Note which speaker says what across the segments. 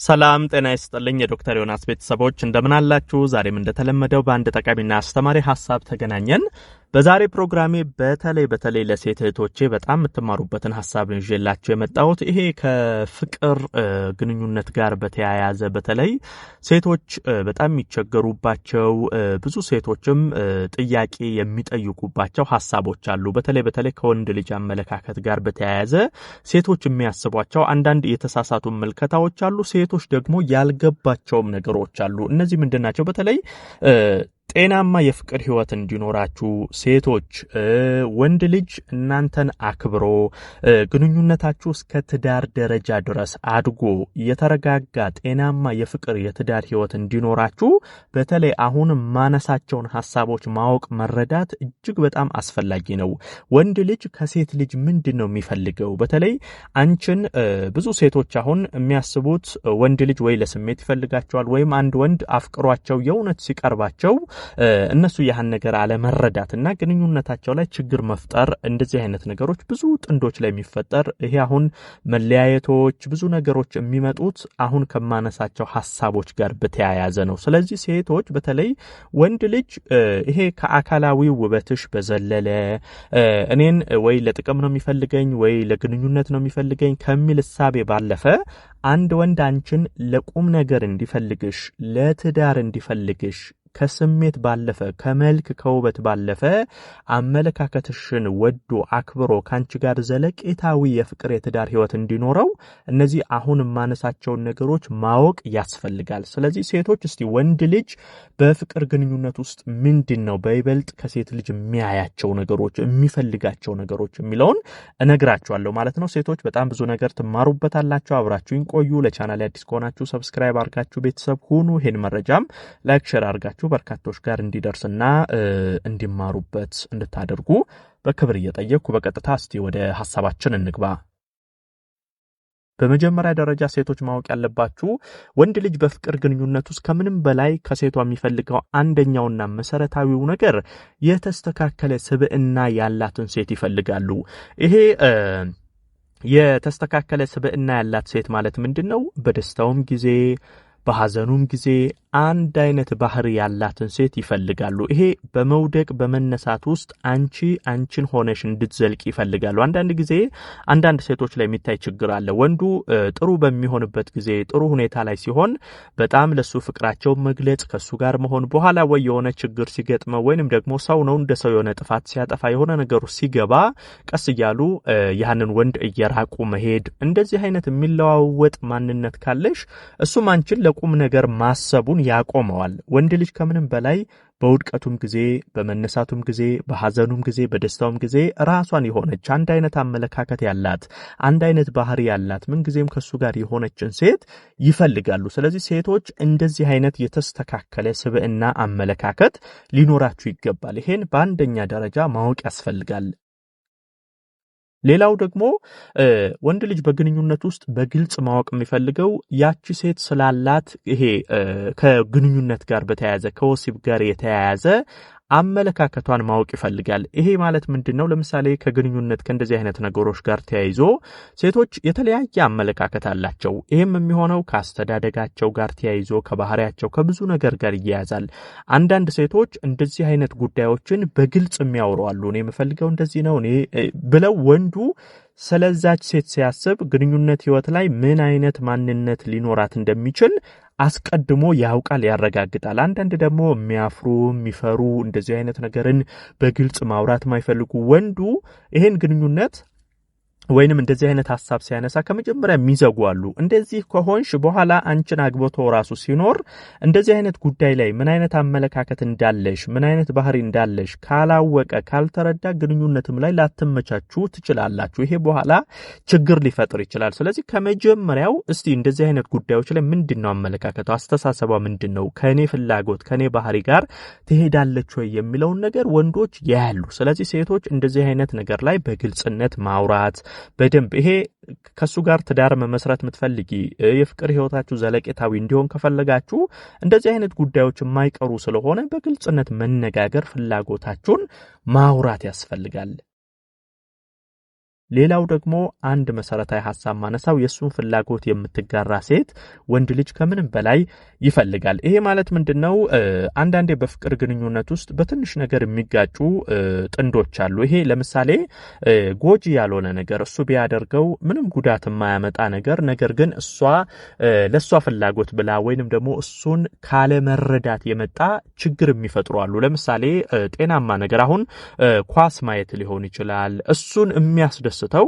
Speaker 1: ሰላም ጤና ይስጥልኝ የዶክተር ዮናስ ቤተሰቦች እንደምን አላችሁ? ዛሬም እንደተለመደው በአንድ ጠቃሚና አስተማሪ ሐሳብ ተገናኘን። በዛሬ ፕሮግራሜ በተለይ ለሴት እህቶቼ በጣም የምትማሩበትን ሐሳብ ነው ይዤላችሁ የመጣሁት። ይሄ ከፍቅር ግንኙነት ጋር በተያያዘ በተለይ ሴቶች በጣም የሚቸገሩባቸው ብዙ ሴቶችም ጥያቄ የሚጠይቁባቸው ሐሳቦች አሉ። በተለይ ከወንድ ልጅ አመለካከት ጋር በተያያዘ ሴቶች የሚያስቧቸው አንዳንድ የተሳሳቱ መልከታዎች አሉ። ሴቶች ደግሞ ያልገባቸውም ነገሮች አሉ። እነዚህ ምንድናቸው? በተለይ ጤናማ የፍቅር ህይወት እንዲኖራችሁ ሴቶች ወንድ ልጅ እናንተን አክብሮ ግንኙነታችሁ እስከ ትዳር ደረጃ ድረስ አድጎ የተረጋጋ ጤናማ የፍቅር የትዳር ህይወት እንዲኖራችሁ በተለይ አሁን ማነሳቸውን ሐሳቦች ማወቅ መረዳት እጅግ በጣም አስፈላጊ ነው። ወንድ ልጅ ከሴት ልጅ ምንድነው የሚፈልገው? በተለይ አንቺን ብዙ ሴቶች አሁን የሚያስቡት ወንድ ልጅ ወይ ለስሜት ይፈልጋቸዋል ወይም አንድ ወንድ አፍቅሯቸው የእውነት ሲቀርባቸው እነሱ ያን ነገር አለመረዳትና ግንኙነታቸው ላይ ችግር መፍጠር እንደዚህ አይነት ነገሮች ብዙ ጥንዶች ላይ የሚፈጠር ይሄ አሁን መለያየቶች ብዙ ነገሮች የሚመጡት አሁን ከማነሳቸው ሐሳቦች ጋር በተያያዘ ነው። ስለዚህ ሴቶች በተለይ ወንድ ልጅ ይሄ ከአካላዊ ውበትሽ በዘለለ እኔን ወይ ለጥቅም ነው የሚፈልገኝ ወይ ለግንኙነት ነው የሚፈልገኝ ከሚል እሳቤ ባለፈ አንድ ወንድ አንቺን ለቁም ነገር እንዲፈልግሽ ለትዳር እንዲፈልግሽ ከስሜት ባለፈ ከመልክ ከውበት ባለፈ አመለካከትሽን ወዶ አክብሮ ካንቺ ጋር ዘለቄታዊ የፍቅር የትዳር ህይወት እንዲኖረው እነዚህ አሁን ማነሳቸውን ነገሮች ማወቅ ያስፈልጋል። ስለዚህ ሴቶች እስቲ ወንድ ልጅ በፍቅር ግንኙነት ውስጥ ምንድነው በይበልጥ ከሴት ልጅ የሚያያቸው ነገሮች የሚፈልጋቸው ነገሮች የሚለውን እነግራችኋለሁ ማለት ነው። ሴቶች በጣም ብዙ ነገር ትማሩበታላችሁ። አብራችሁኝ ቆዩ። ለቻናሌ አዲስ ከሆናችሁ ሰብስክራይብ አድርጋችሁ ቤተሰብ ሁኑ። ይሄን መረጃም ላይክ ሼር አድርጋችሁ በርካቶች ጋር እንዲደርስና እንዲማሩበት እንድታደርጉ በክብር እየጠየቅኩ በቀጥታ እስቲ ወደ ሐሳባችን እንግባ። በመጀመሪያ ደረጃ ሴቶች ማወቅ ያለባችሁ ወንድ ልጅ በፍቅር ግንኙነት ውስጥ ከምንም በላይ ከሴቷ የሚፈልገው አንደኛውና መሰረታዊው ነገር የተስተካከለ ስብዕና ያላትን ሴት ይፈልጋሉ። ይሄ የተስተካከለ ስብዕና ያላት ሴት ማለት ምንድነው? በደስታውም ጊዜ በሐዘኑም ጊዜ አንድ አይነት ባህሪ ያላትን ሴት ይፈልጋሉ። ይሄ በመውደቅ በመነሳት ውስጥ አንቺን ሆነሽ እንድትዘልቂ ይፈልጋሉ። አንዳንድ ጊዜ አንዳንድ ሴቶች ላይ የሚታይ ችግር አለ። ወንዱ ጥሩ በሚሆንበት ጊዜ ጥሩ ሁኔታ ላይ ሲሆን በጣም ለሱ ፍቅራቸው መግለጽ ከሱ ጋር መሆን በኋላ ወይ የሆነ ችግር ሲገጥመው ወይንም ደግሞ ሰው ነው እንደ ሰው የሆነ ጥፋት ሲያጠፋ የሆነ ነገሩ ሲገባ ቀስ እያሉ ያንን ወንድ እየራቁ መሄድ እንደዚህ አይነት የሚለዋወጥ ማንነት ካለሽ እሱም አንቺን ለቁም ነገር ማሰቡን ያቆመዋል። ወንድ ልጅ ከምንም በላይ በውድቀቱም ጊዜ በመነሳቱም ጊዜ በሐዘኑም ጊዜ በደስታውም ጊዜ ራሷን የሆነች አንድ አይነት አመለካከት ያላት አንድ አይነት ባህሪ ያላት ምን ጊዜም ከሱ ጋር የሆነችን ሴት ይፈልጋሉ። ስለዚህ ሴቶች እንደዚህ አይነት የተስተካከለ ስብዕና አመለካከት ሊኖራችሁ ይገባል። ይሄን በአንደኛ ደረጃ ማወቅ ያስፈልጋል። ሌላው ደግሞ ወንድ ልጅ በግንኙነት ውስጥ በግልጽ ማወቅ የሚፈልገው ያቺ ሴት ስላላት ይሄ ከግንኙነት ጋር በተያያዘ ከወሲብ ጋር የተያያዘ አመለካከቷን ማወቅ ይፈልጋል። ይሄ ማለት ምንድነው? ለምሳሌ ከግንኙነት ከእንደዚህ አይነት ነገሮች ጋር ተያይዞ ሴቶች የተለያየ አመለካከት አላቸው። ይሄም የሚሆነው ከአስተዳደጋቸው ጋር ተያይዞ ከባህሪያቸው ከብዙ ነገር ጋር ይያያዛል። አንዳንድ ሴቶች እንደዚህ አይነት ጉዳዮችን በግልጽ የሚያወሩ አሉ። እኔ የምፈልገው እንደዚህ ነው እኔ ብለው ወንዱ ስለዛች ሴት ሲያስብ ግንኙነት ህይወት ላይ ምን አይነት ማንነት ሊኖራት እንደሚችል አስቀድሞ ያውቃል፣ ያረጋግጣል። አንዳንድ ደግሞ የሚፈሩ እንደዚህ አይነት ነገርን በግልጽ ማውራት የማይፈልጉ ወንዱ ይሄን ግንኙነት ወይንም እንደዚህ አይነት ሐሳብ ሲያነሳ ከመጀመሪያ የሚዘጉ አሉ። እንደዚህ ከሆንሽ በኋላ አንቺን አግብቶ ራሱ ሲኖር እንደዚህ አይነት ጉዳይ ላይ ምን አይነት አመለካከት እንዳለሽ ምን አይነት ባህሪ እንዳለሽ ካላወቀ ካልተረዳ ግንኙነትም ላይ ላትመቻቹ ትችላላችሁ። ይሄ በኋላ ችግር ሊፈጥር ይችላል። ስለዚህ ከመጀመሪያው እስቲ እንደዚህ አይነት ጉዳዮች ላይ ምንድነው አመለካከቷ፣ አስተሳሰቧ ምንድነው፣ ከኔ ፍላጎት ከኔ ባህሪ ጋር ትሄዳለች ወይ የሚለውን ነገር ወንዶች ያያሉ። ስለዚህ ሴቶች እንደዚህ አይነት ነገር ላይ በግልጽነት ማውራት በደንብ ይሄ ከሱ ጋር ትዳር መመስረት የምትፈልጊ የፍቅር ህይወታችሁ ዘለቄታዊ እንዲሆን ከፈለጋችሁ እንደዚህ አይነት ጉዳዮች የማይቀሩ ስለሆነ በግልጽነት መነጋገር ፍላጎታችሁን ማውራት ያስፈልጋል። ሌላው ደግሞ አንድ መሰረታዊ ሐሳብ ማነሳው የሱን ፍላጎት የምትጋራ ሴት ወንድ ልጅ ከምንም በላይ ይፈልጋል። ይሄ ማለት ምንድነው? አንዳንዴ በፍቅር ግንኙነት ውስጥ በትንሽ ነገር የሚጋጩ ጥንዶች አሉ። ይሄ ለምሳሌ ጎጂ ያልሆነ ነገር እሱ ቢያደርገው ምንም ጉዳት የማያመጣ ነገር ግን እሷ ለሷ ፍላጎት ብላ ወይንም ደግሞ እሱን ካለ መረዳት የመጣ ችግር የሚፈጥሩ አሉ። ለምሳሌ ጤናማ ነገር አሁን ኳስ ማየት ሊሆን ይችላል። እሱን የሚያስደስተው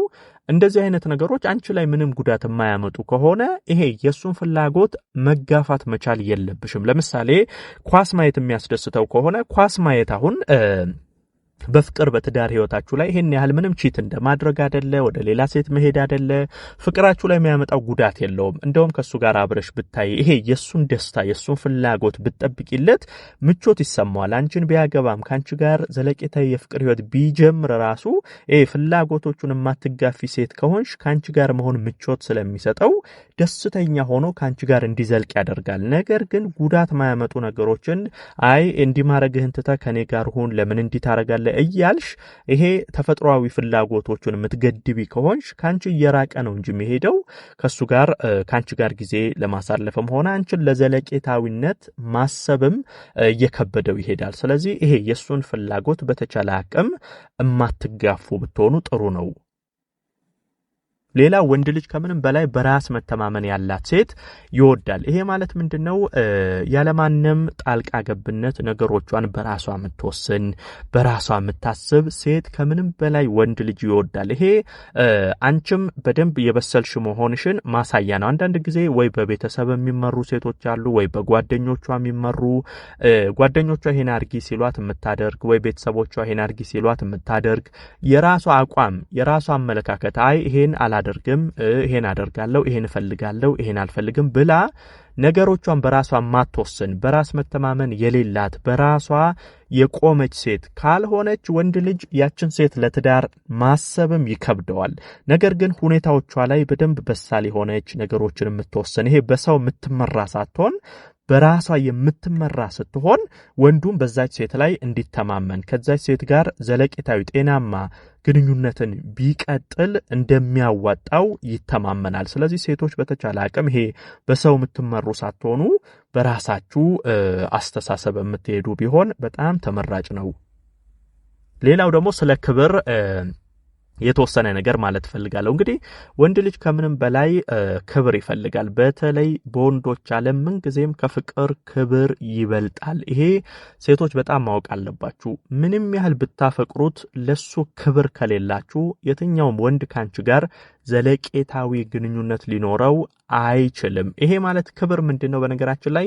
Speaker 1: እንደዚህ አይነት ነገሮች አንቺ ላይ ምንም ጉዳት የማያመጡ ከሆነ ይሄ የሱን ፍላጎት መጋፋት መቻል የለብሽም። ለምሳሌ ኳስ ማየት የሚያስደስተው ከሆነ ኳስ ማየት አሁን በፍቅር በትዳር ህይወታችሁ ላይ ይሄን ያህል ምንም ቺት እንደማድረግ አይደለ፣ ወደ ሌላ ሴት መሄድ አይደለ፣ ፍቅራችሁ ላይ የሚያመጣው ጉዳት የለውም። እንደውም ከሱ ጋር አብረሽ ብታይ ይሄ የሱን ደስታ የሱን ፍላጎት ብትጠብቂለት ምቾት ይሰማዋል። አንቺን ቢያገባም ካንቺ ጋር ዘለቄታዊ የፍቅር ህይወት ቢጀምር ራሱ ይሄ ፍላጎቶቹን የማትጋፊ ሴት ከሆንሽ ካንቺ ጋር መሆን ምቾት ስለሚሰጠው ደስተኛ ሆኖ ካንቺ ጋር እንዲዘልቅ ያደርጋል። ነገር ግን ጉዳት ማያመጡ ነገሮችን አይ እንዲማረግህን ትተህ ከኔ ጋር ሁን ለምን እንዲታረጋለ እያልሽ ይሄ ተፈጥሯዊ ፍላጎቶቹን የምትገድቢ ከሆንሽ ካንቺ እየራቀ ነው እንጂ የሚሄደው ከሱ ጋር ካንቺ ጋር ጊዜ ለማሳለፍም ሆነ አንቺን ለዘለቄታዊነት ማሰብም እየከበደው ይሄዳል። ስለዚህ ይሄ የሱን ፍላጎት በተቻለ አቅም እማትጋፉ ብትሆኑ ጥሩ ነው። ሌላ ወንድ ልጅ ከምንም በላይ በራስ መተማመን ያላት ሴት ይወዳል። ይሄ ማለት ምንድነው? ያለማንም ጣልቃ ገብነት ነገሮቿን በራሷ የምትወስን በራሷ የምታስብ ሴት ከምንም በላይ ወንድ ልጅ ይወዳል። ይሄ አንቺም በደንብ የበሰልሽ መሆንሽን ማሳያ ነው። አንዳንድ ጊዜ ወይ በቤተሰብ የሚመሩ ሴቶች አሉ፣ ወይ በጓደኞቿ የሚመሩ ጓደኞቿ ይሄን አርጊ ሲሏት የምታደርግ ወይ ቤተሰቦቿ ይሄን አርጊ ሲሏት የምታደርግ የራሷ አቋም የራሷ አመለካከት አይ ይሄን አላደርግም ይሄን አደርጋለሁ ይሄን እፈልጋለሁ ይሄን አልፈልግም ብላ ነገሮቿን በራሷ ማትወስን በራስ መተማመን የሌላት በራሷ የቆመች ሴት ካልሆነች ወንድ ልጅ ያችን ሴት ለትዳር ማሰብም ይከብደዋል። ነገር ግን ሁኔታዎቿ ላይ በደንብ በሳል የሆነች ነገሮችን የምትወስን ይሄ በሰው የምትመራ ሳትሆን በራሷ የምትመራ ስትሆን ወንዱም በዛች ሴት ላይ እንዲተማመን ከዛች ሴት ጋር ዘለቄታዊ ጤናማ ግንኙነትን ቢቀጥል እንደሚያዋጣው ይተማመናል። ስለዚህ ሴቶች በተቻለ አቅም ይሄ በሰው የምትመሩ ሳትሆኑ በራሳችሁ አስተሳሰብ የምትሄዱ ቢሆን በጣም ተመራጭ ነው። ሌላው ደግሞ ስለ ክብር የተወሰነ ነገር ማለት ፈልጋለሁ። እንግዲህ ወንድ ልጅ ከምንም በላይ ክብር ይፈልጋል። በተለይ በወንዶች ዓለም ምን ጊዜም ከፍቅር ክብር ይበልጣል። ይሄ ሴቶች በጣም ማወቅ አለባችሁ። ምንም ያህል ብታፈቅሩት ለሱ ክብር ከሌላችሁ የትኛውም ወንድ ካንቺ ጋር ዘለቄታዊ ግንኙነት ሊኖረው አይችልም። ይሄ ማለት ክብር ምንድነው? በነገራችን ላይ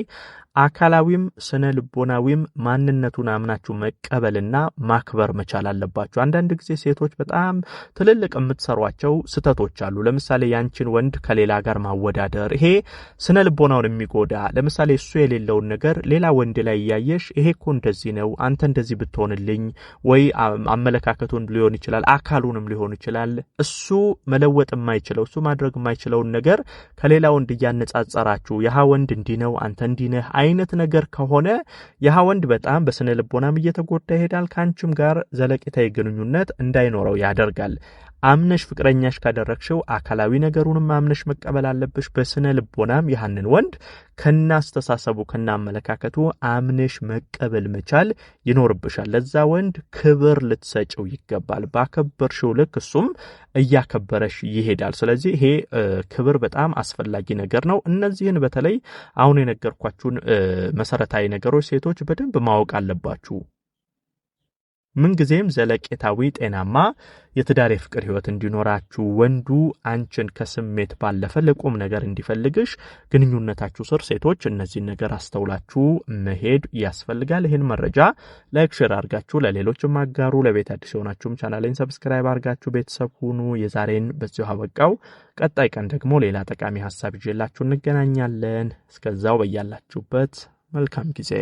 Speaker 1: አካላዊም ስነ ልቦናዊም ማንነቱን አምናችሁ መቀበልና ማክበር መቻል አለባችሁ። አንዳንድ ጊዜ ሴቶች በጣም ትልልቅ የምትሰሯቸው ስተቶች አሉ። ለምሳሌ ያንቺን ወንድ ከሌላ ጋር ማወዳደር፣ ይሄ ስነ ልቦናውን የሚጎዳ ለምሳሌ እሱ የሌለውን ነገር ሌላ ወንድ ላይ ያያየሽ ይሄ እኮ እንደዚህ ነው አንተ እንደዚህ ብትሆንልኝ ወይ አመለካከቱን ሊሆን ይችላል አካሉንም ሊሆን ይችላል እሱ መለወጥ የማይችለው እሱ ማድረግ የማይችለውን ነገር ከሌላ ወንድ ያነጻጸራችሁ ያሃ ወንድ እንዲነው አንተ እንዲነህ አይነት ነገር ከሆነ ያሃ ወንድ በጣም በስነ ልቦናም እየተጎዳ ይሄዳል። ካንቺም ጋር ዘለቄታዊ ግንኙነት እንዳይኖረው ያደርጋል። አምነሽ ፍቅረኛሽ ካደረግሽው አካላዊ ነገሩንም አምነሽ መቀበል አለብሽ። በስነ ልቦናም ያንን ወንድ ከናስተሳሰቡ ከናመለካከቱ አምነሽ መቀበል መቻል ይኖርብሻል። ለዛ ወንድ ክብር ልትሰጪው ይገባል። ባከበርሽው ልክ እሱም እያከበረሽ ይሄዳል። ስለዚህ ይሄ ክብር በጣም አስፈላጊ ነገር ነው። እነዚህን በተለይ አሁን የነገርኳችሁን መሰረታዊ ነገሮች ሴቶች በደንብ ማወቅ አለባችሁ። ምን ጊዜም ዘለቄታዊ ጤናማ የትዳር የፍቅር ህይወት እንዲኖራችሁ ወንዱ አንቺን ከስሜት ባለፈ ለቁም ነገር እንዲፈልግሽ ግንኙነታችሁ ስር ሴቶች እነዚህን ነገር አስተውላችሁ መሄድ ያስፈልጋል። ይህን መረጃ ላይክ ሼር አድርጋችሁ ለሌሎችም አጋሩ። ለቤት አዲስ የሆናችሁም ቻናሌን ሰብስክራይብ አድርጋችሁ ቤተሰብ ሁኑ። የዛሬን በዚሁ አበቃው። ቀጣይ ቀን ደግሞ ሌላ ጠቃሚ ሐሳብ ይዤላችሁ እንገናኛለን። እስከዛው በያላችሁበት መልካም ጊዜ